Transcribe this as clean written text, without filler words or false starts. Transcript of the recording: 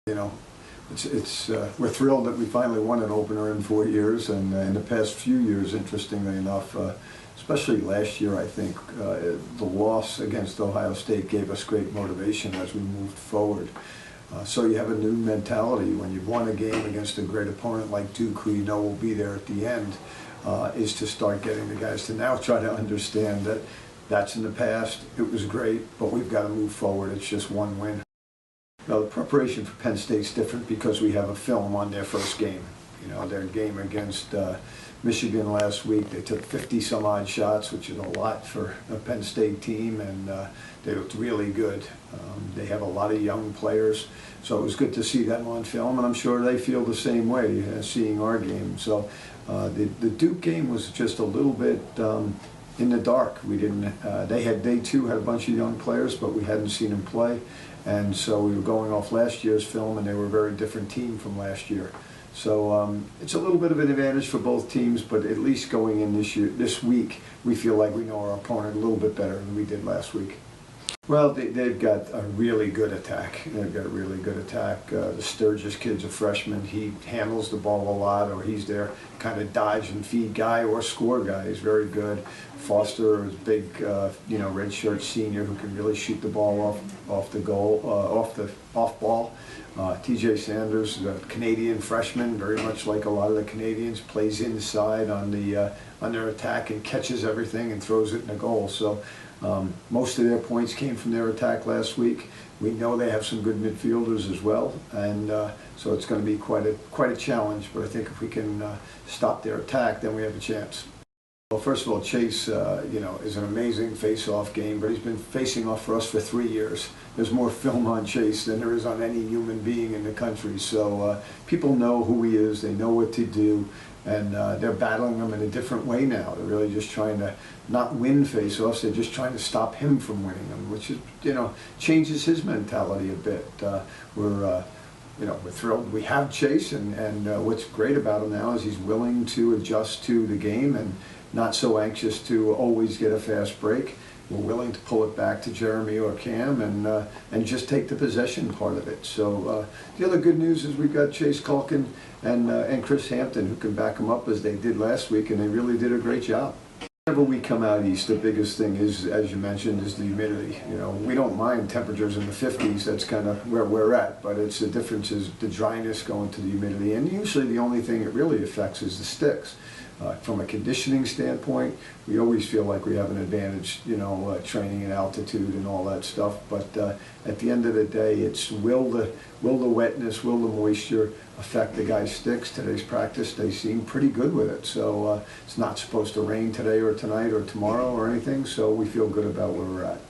You know, we're thrilled that we finally won an opener in 4 years, and in the past few years, interestingly enough, especially last year, I think the loss against Ohio State gave us great motivation as we moved forward. So you have a new mentality when you've won a game against a great opponent like Duke, who you know will be there at the end, is to start getting the guys to now try to understand that that's in the past, it was great, but we've got to move forward. It's just one win. Now, the preparation for Penn State's different because we have a film on their first game. You know, their game against Michigan last week, they took 50-some-odd shots, which is a lot for a Penn State team, and they looked really good. They have a lot of young players, so it was good to see them on film, and I'm sure they feel the same way seeing our game. So the Duke game was just a little bit in the dark. We didn't. They too had a bunch of young players, but we hadn't seen them play, and so we were going off last year's film, and they were a very different team from last year. So it's a little bit of an advantage for both teams, but at least going in this week, we feel like we know our opponent a little bit better than we did last week. Well, they've got a really good attack. They've got a really good attack. The Sturgis kid's a freshman. He handles the ball a lot, or he's their kind of dodge and feed guy or score guy. He's very good. Foster is a big, redshirt senior who can really shoot the ball off the goal, off ball. TJ Sanders, the Canadian freshman, very much like a lot of the Canadians, plays inside on their attack and catches everything and throws it in the goal. So most of their points came from their attack last week. We know they have some good midfielders as well, and so it's going to be quite a challenge. But I think if we can stop their attack, then we have a chance. Well, first of all, Chase, is an amazing face-off game, but he's been facing off for us for 3 years. There's more film on Chase than there is on any human being in the country. So people know who he is, they know what to do, and they're battling him in a different way now. They're really just trying to not win face-offs, they're just trying to stop him from winning them, which is, changes his mentality a bit. We're thrilled we have Chase, and what's great about him now is he's willing to adjust to the game and not so anxious to always get a fast break. We're willing to pull it back to Jeremy or Cam and just take the possession part of it. So the other good news is we've got Chase Culkin and Chris Hampton who can back them up as they did last week, and they really did a great job. Whenever we come out east, the biggest thing is, as you mentioned, is the humidity. We don't mind temperatures in the 50s. That's kind of where we're at, but the difference is the dryness going to the humidity, and usually the only thing it really affects is the sticks. From a conditioning standpoint, we always feel like we have an advantage, training in altitude and all that stuff. But at the end of the day, it's will the wetness, will the moisture affect the guy's sticks? Today's practice, they seem pretty good with it. So it's not supposed to rain today or tonight or tomorrow or anything, so we feel good about where we're at.